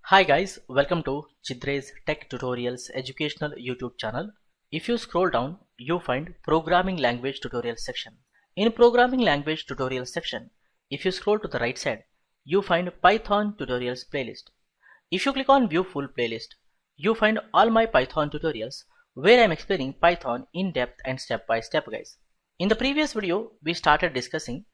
Hi guys, welcome to Chidre's Tech Tutorials educational YouTube channel. If you scroll down, you find Programming Language Tutorial section. In Programming Language Tutorial section, if you scroll to the right side, you find Python Tutorials playlist. If you click on View Full Playlist, you find all my Python tutorials where I am explaining Python in depth and step by step guys. In the previous video, we started discussing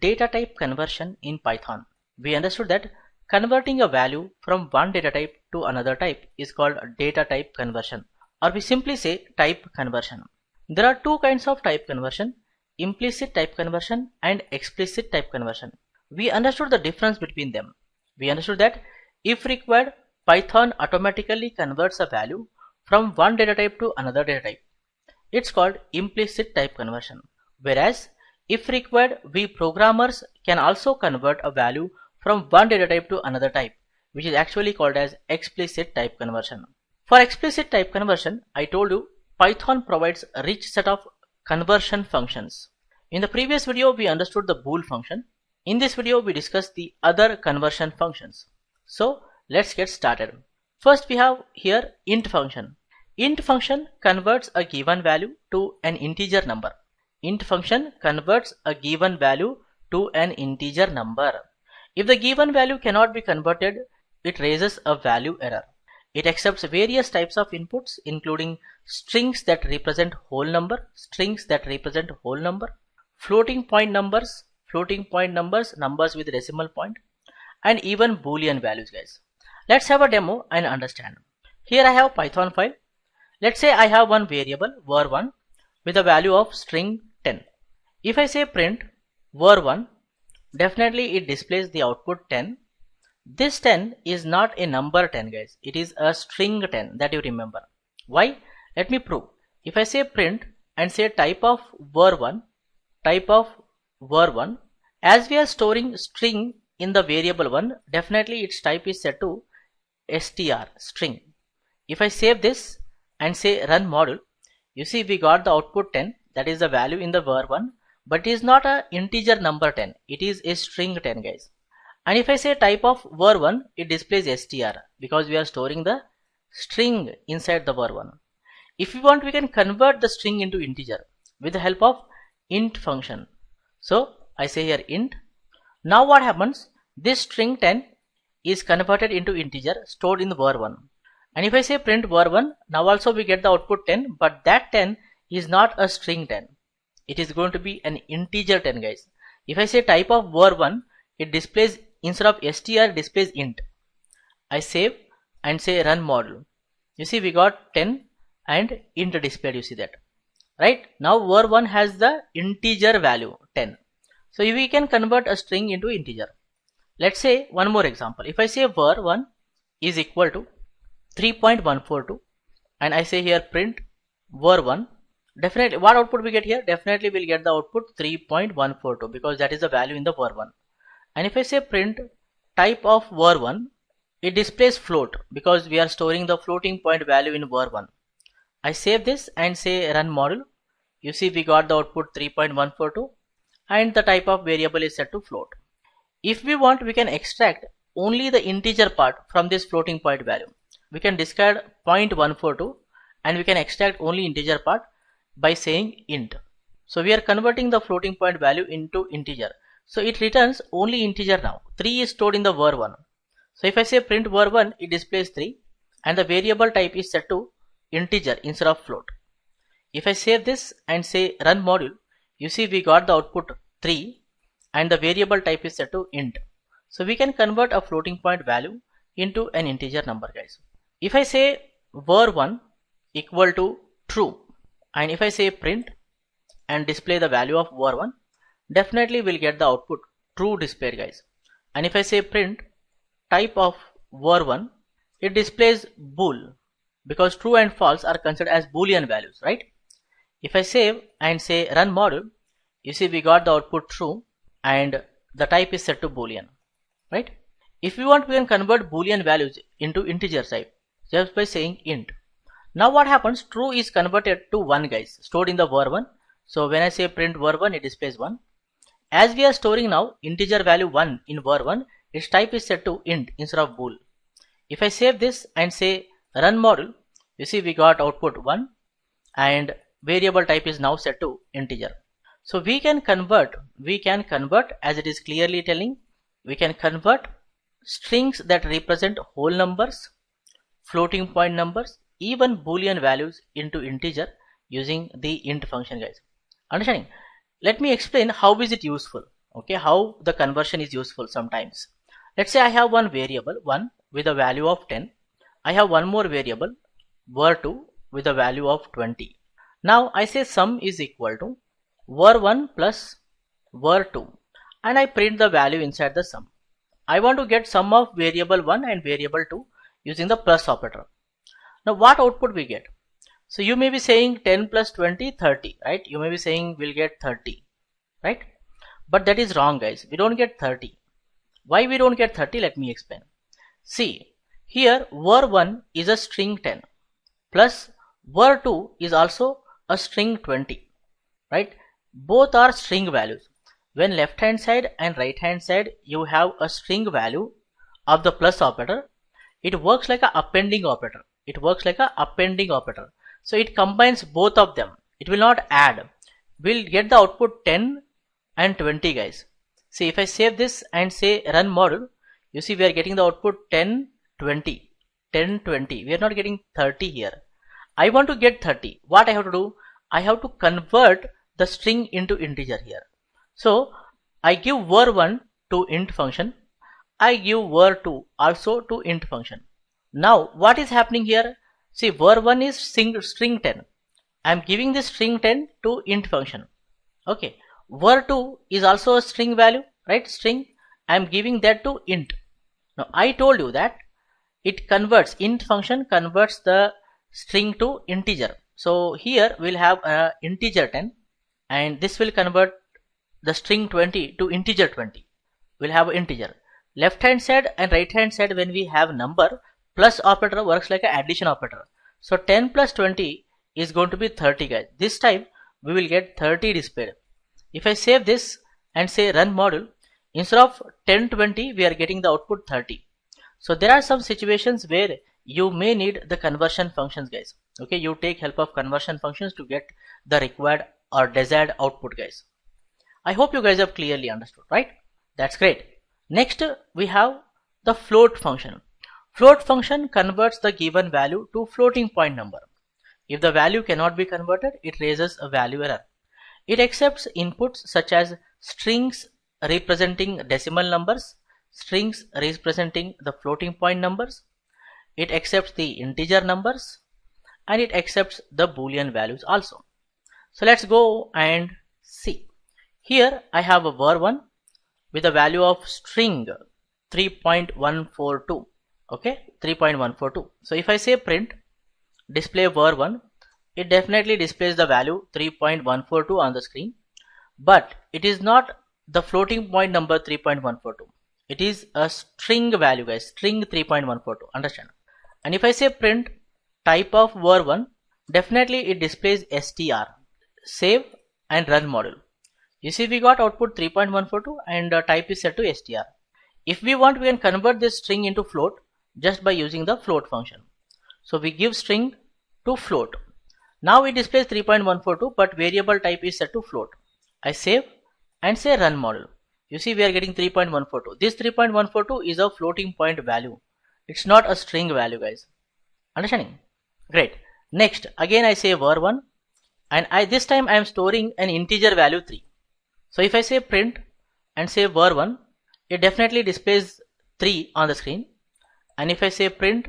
data type conversion in Python. We understood that converting a value from one data type to another type is called data type conversion, or we simply say type conversion. There are two kinds of type conversion, implicit type conversion and explicit type conversion. We understood the difference between them. We understood that if required, Python automatically converts a value from one data type to another data type. It's called implicit type conversion. Whereas if required, we programmers can also convert a value from one data type to another type, which is actually called as explicit type conversion. For explicit type conversion, I told you Python provides a rich set of conversion functions. In the previous video, we understood the bool function. In this video, we discussed the other conversion functions. So let's get started. First, we have here int function. Int function converts a given value to an integer number. Int function converts a given value to an integer number. If the given value cannot be converted, it raises a value error. It accepts various types of inputs, including strings that represent whole number, floating point numbers, numbers with decimal point, and even boolean values guys. Let's have a demo and understand. Here I have Python file. Let's say I have one variable var1 with a value of string 10. If I say print var1, definitely it displays the output 10. This 10 is not a number 10 guys, it is a string 10 that you remember. Why? Let me prove. If I say print and say type of var1, as we are storing string in the variable 1, definitely its type is set to str, string. If I save this and say run module, you see we got the output 10, that is the value in the var1, but it is not an integer number 10, it is a string 10 guys. And if I say type of var1, it displays str because we are storing the string inside the var1. If we want, we can convert the string into integer with the help of int function. So I say here int. Now what happens? This string 10 is converted into integer stored in the var1. And if I say print var1, now also we get the output 10, but that 10 is not a string 10. It is going to be an integer 10 guys. If I say type of var1, it displays, instead of str, it displays int. I save and say run module. You see we got 10 and int displayed, you see that. Right? Now var1 has the integer value 10. So we can convert a string into integer. Let's say one more example. If I say var1 is equal to 3.142 and I say here print var1, definitely what output we get here? Definitely we'll get the output 3.142 because that is the value in the var1. And if I say print type of var1, it displays float because we are storing the floating point value in var1. I save this and say run module. You see we got the output 3.142 and the type of variable is set to float. If we want, we can extract only the integer part from this floating point value. We can discard 0.142 and we can extract only integer part by saying int. So we are converting the floating point value into integer. So it returns only integer now. 3 is stored in the var1. So if I say print var1, it displays 3 and the variable type is set to integer instead of float. If I save this and say run module, you see we got the output 3 and the variable type is set to int. So we can convert a floating point value into an integer number guys. If I say var1 equal to true and if I say print and display the value of var1, definitely we'll get the output true displayed guys. And if I say print type of var1, it displays bool because true and false are considered as boolean values, right? If I save and say run module, you see we got the output true and the type is set to boolean, right? If we want, we can convert boolean values into integer type just by saying int. Now what happens? True is converted to 1 guys, stored in the var1. So when I say print var1, it displays 1. As we are storing now integer value 1 in var1, its type is set to int instead of bool. If I save this and say run module, you see we got output 1 and variable type is now set to integer. So we can convert as it is clearly telling, we can convert strings that represent whole numbers, floating point numbers, even boolean values into integer using the int function, guys. Understanding? Let me explain how is it useful. Okay, how the conversion is useful sometimes. Let's say I have one variable 1 with a value of 10. I have one more variable var2 with a value of 20. Now I say sum is equal to var1 plus var2 and I print the value inside the sum. I want to get sum of variable 1 and variable 2 using the plus operator. Now what output we get? So you may be saying 10 plus 20, 30, right? You may be saying we'll get 30, right? But that is wrong, guys. We don't get 30. Why we don't get 30? Let me explain. See, here var1 is a string 10 plus var2 is also a string 20, right? Both are string values. When left hand side and right hand side you have a string value of the plus operator, it works like a appending operator. So it combines both of them. It will not add. We'll get the output 10 and 20, guys. See, if I save this and say run module, you see we are getting the output 10, 20. We are not getting 30 here. I want to get 30. What I have to do? I have to convert the string into integer here. So I give var1 to int function. I give var2 also to int function. Now what is happening here? See, var1 is string 10. I am giving this string 10 to int function. Okay. var2 is also a string value, right? String. I am giving that to int. Now I told you that it converts, int function converts the string to integer. So here we'll have a integer 10 and this will convert the string 20 to integer 20. We'll have integer. Left hand side and right hand side, when we have number, plus operator works like an addition operator. So 10 plus 20 is going to be 30, guys. This time we will get 30 displayed. If I save this and say run module, instead of 1020 we are getting the output 30. So there are some situations where you may need the conversion functions, guys. Okay, you take help of conversion functions to get the required or desired output, guys. I hope you guys have clearly understood, right? That's great. Next we have the float function. Float function converts the given value to floating point number. If the value cannot be converted, it raises a value error. It accepts inputs such as strings representing decimal numbers, strings representing the floating point numbers. It accepts the integer numbers and it accepts the boolean values also. So let's go and see. Here I have a var1 with a value of string 3.142. Okay, 3.142. So if I say print display var1, it definitely displays the value 3.142 on the screen, but it is not the floating point number 3.142. It is a string value, guys, string 3.142. Understand? And if I say print type of var1, definitely it displays str. Save and run module. You see we got output 3.142 and type is set to str. If we want, we can convert this string into float just by using the float function. So we give string to float. Now it displays 3.142, but variable type is set to float. I save and say run module. You see we are getting 3.142. This 3.142 is a floating point value. It's not a string value, guys. Understanding? Great. Next, again I say var1 and this time I am storing an integer value 3. So if I say print and say var1, it definitely displays 3 on the screen. And if I say print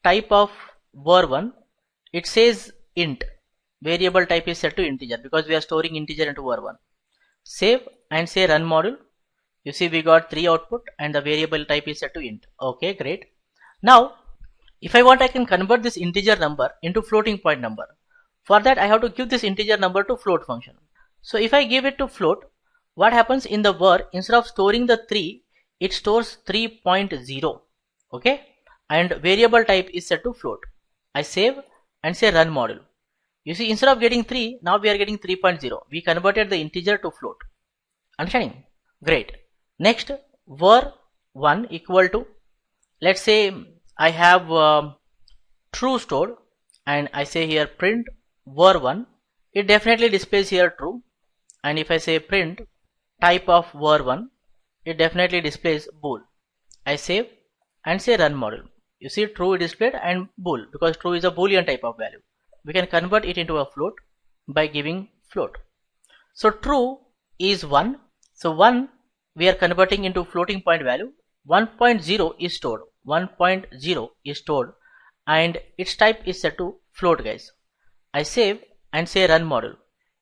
type of var1, it says int. Variable type is set to integer because we are storing integer into var1. Save and say run module. You see we got 3 output and the variable type is set to int. Okay, great. Now if I want, I can convert this integer number into floating point number. For that I have to give this integer number to float function. So if I give it to float, what happens in the var, instead of storing the 3, it stores 3.0. Okay, and variable type is set to float. I save and say run module. You see instead of getting 3, now we are getting 3.0. We converted the integer to float. Understanding? Great. Next, var1 equal to, let's say I have true stored, and I say here print var1, it definitely displays here true. And if I say print type of var1, it definitely displays bool. I save and say run module. You see true displayed and bool, because true is a boolean type of value. We can convert it into a float by giving float. So true is 1. So 1 we are converting into floating point value. 1.0 is stored. 1.0 is stored and its type is set to float, guys. I save and say run module.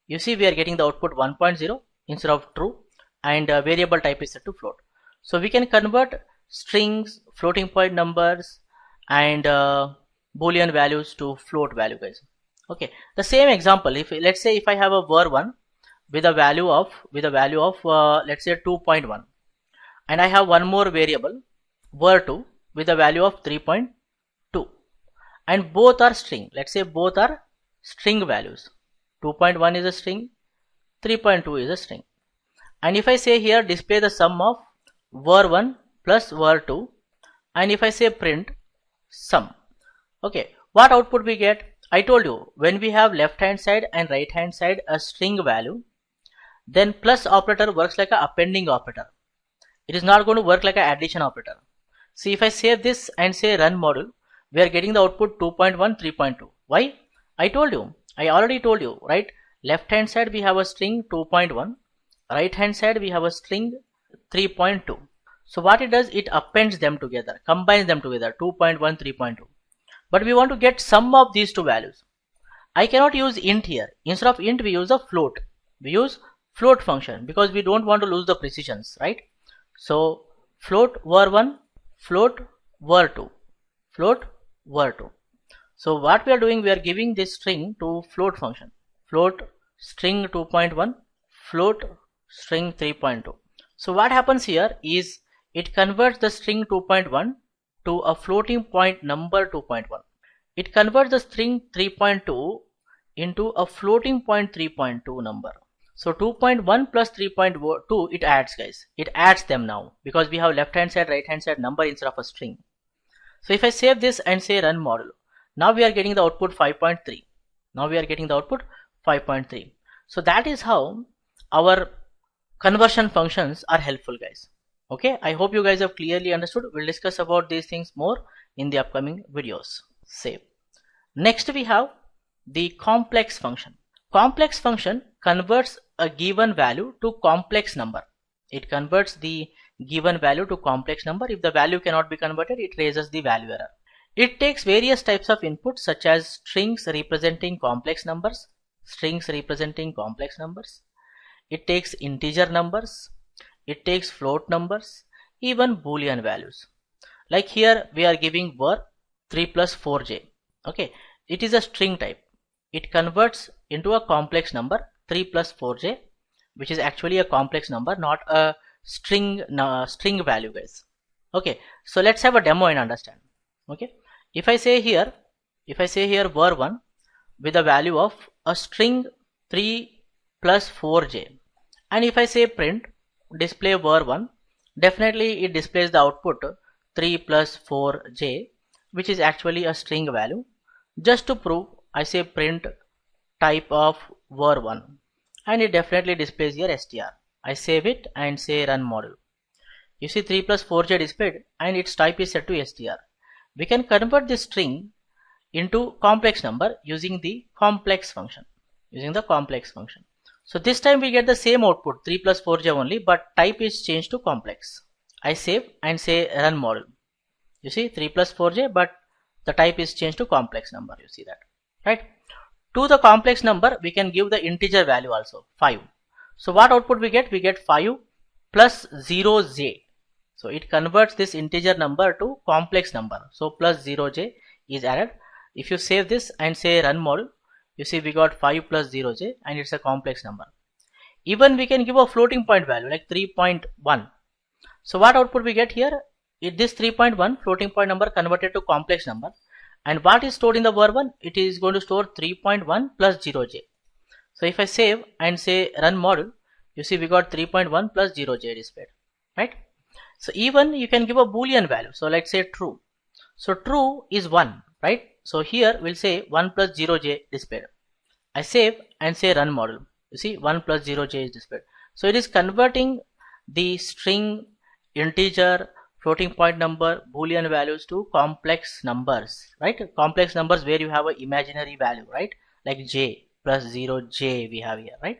You see we are getting the output 1.0 instead of true, and variable type is set to float. So we can convert strings, floating point numbers, and boolean values to float value, guys. Okay, the same example, if let's say if I have a var1 with a value of let's say 2.1, and I have one more variable var2 with a value of 3.2, and both are string. Let's say both are string values. 2.1 is a string, 3.2 is a string. And if I say here display the sum of var1 plus var2, and if I say print sum, okay, what output we get? I told you when we have left hand side and right hand side a string value, then plus operator works like a appending operator. It is not going to work like an addition operator. See, if I save this and say run module, we are getting the output 2.1, 3.2. Why? I already told you, right? Left hand side we have a string 2.1, right hand side we have a string 3.2. So what it does, it appends them together, combines them together, 2.1, 3.2. But we want to get sum of these two values. I cannot use int here. Instead of int we use a float. We use float function because we don't want to lose the precisions, right? So float var1, float var2, float var2. So what we are doing, we are giving this string to float function. Float string 2.1, float string 3.2. So what happens here is it converts the string 2.1 to a floating point number 2.1. It converts the string 3.2 into a floating point 3.2 number. So 2.1 plus 3.2, it adds, guys. It adds them now because we have left hand side, right hand side number instead of a string. So if I save this and say run module, now we are getting the output 5.3. Now we are getting the output 5.3. So that is how our conversion functions are helpful, guys. Okay, I hope you guys have clearly understood. We'll discuss about these things more in the upcoming videos. Save. Next we have the complex function. Complex function converts a given value to complex number. It converts the given value to complex number. If the value cannot be converted, it raises the value error. It takes various types of inputs such as strings representing complex numbers, It takes integer numbers, it takes float numbers, even boolean values. Like here we are giving var 3 plus 4j. Okay, it is a string type. It converts into a complex number 3 plus 4j, which is actually a complex number, not a string value, guys. Okay, so let's have a demo and understand. Okay, if I say here var1 with a value of a string 3 plus 4j, and if I say print display var1, definitely it displays the output 3 plus 4j, which is actually a string value. Just to prove, I say print type of var1, and it definitely displays here str. I save it and say run module. You see 3 plus 4j displayed and its type is set to str. We can convert this string into complex number using the complex function. So this time we get the same output 3 plus 4j only, but type is changed to complex. I save and say run module. You see 3 plus 4j, but the type is changed to complex number. You see that, right? To the complex number we can give the integer value also, 5. So what output we get? We get 5 plus 0j. So it converts this integer number to complex number. So plus 0j is added. If you save this and say run module, you see we got 5 plus 0j and it's a complex number. Even we can give a floating point value like 3.1. So what output we get here? This 3.1 floating point number converted to complex number, and what is stored in the var1? It is going to store 3.1 plus 0j. So if I save and say run module, you see we got 3.1 plus 0j displayed, right? So even you can give a boolean value. So let's say true. So true is 1, right? So here we'll say 1 plus 0j displayed. I save and say run module. You see 1 plus 0j is displayed. So it is converting the string, integer, floating point number, boolean values to complex numbers, right? Complex numbers where you have an imaginary value, right? Like j plus 0j we have here, right?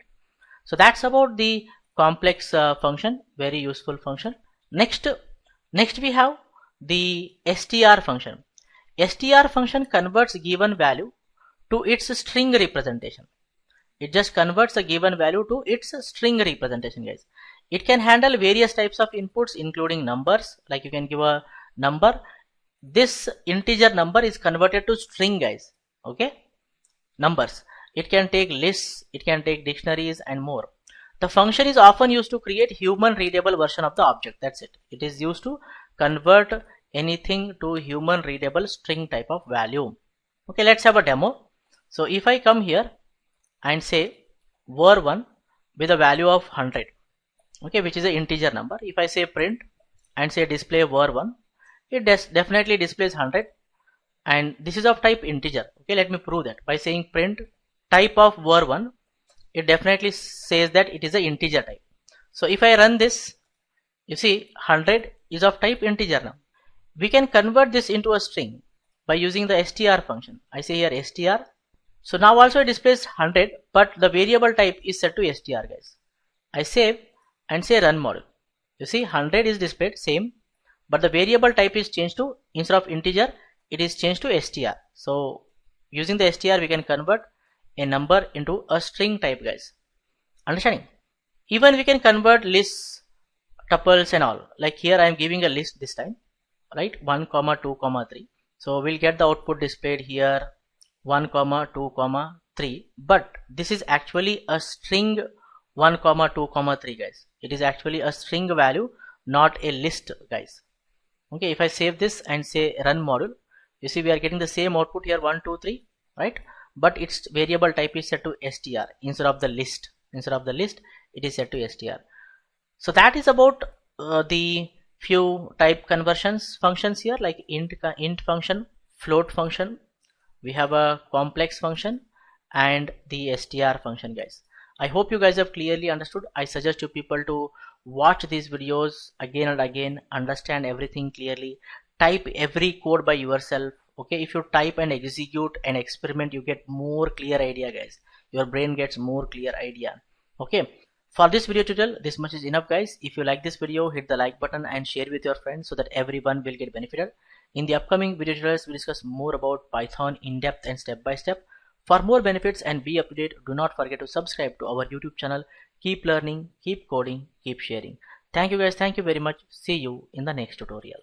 So that's about the complex function, very useful function. Next we have the str function. Str function converts given value to its string representation. It just converts a given value to its string representation, guys. It can handle various types of inputs including numbers, like you can give a number. This integer number is converted to string, guys. Okay, numbers. It can take lists, it can take dictionaries and more. The function is often used to create human readable version of the object. That's it. It is used to convert anything to human readable string type of value. Okay, let's have a demo. So if I come here and say var1 with a value of 100, okay, which is an integer number. If I say print and say display var1, it definitely displays 100, and this is of type integer. Okay, let me prove that by saying print type of var1. It definitely says that it is an integer type. So if I run this, you see 100 is of type integer. Now we can convert this into a string by using the str function. I say here str. So now also it displays 100, but the variable type is set to str, guys. I save and say run module. You see 100 is displayed same, but the variable type is changed to, instead of integer, it is changed to str. So using the str we can convert a number into a string type, guys. Understanding? Even we can convert lists, tuples and all. Like here I am giving a list this time, right? 1, 2, 3. So we'll get the output displayed here 1, 2, 3. But this is actually a string 1, 2, 3, guys. It is actually a string value, not a list, guys. Okay, if I save this and say run module, you see we are getting the same output here 1, 2, 3, right? But its variable type is set to str instead of the list. Instead of the list, it is set to str. So that is about the few type conversions functions here, like int function, float function. We have a complex function and the str function, guys. I hope you guys have clearly understood. I suggest you people to watch these videos again and again, understand everything clearly, type every code by yourself. Okay, if you type and execute and experiment, you get more clear idea, guys. Your brain gets more clear idea. Okay, for this video tutorial, this much is enough, guys. If you like this video, hit the like button and share with your friends so that everyone will get benefited. In the upcoming video tutorials, we discuss more about Python in depth and step by step. For more benefits and be up to date, do not forget to subscribe to our YouTube channel. Keep learning, keep coding, keep sharing. Thank you, guys. Thank you very much. See you in the next tutorial.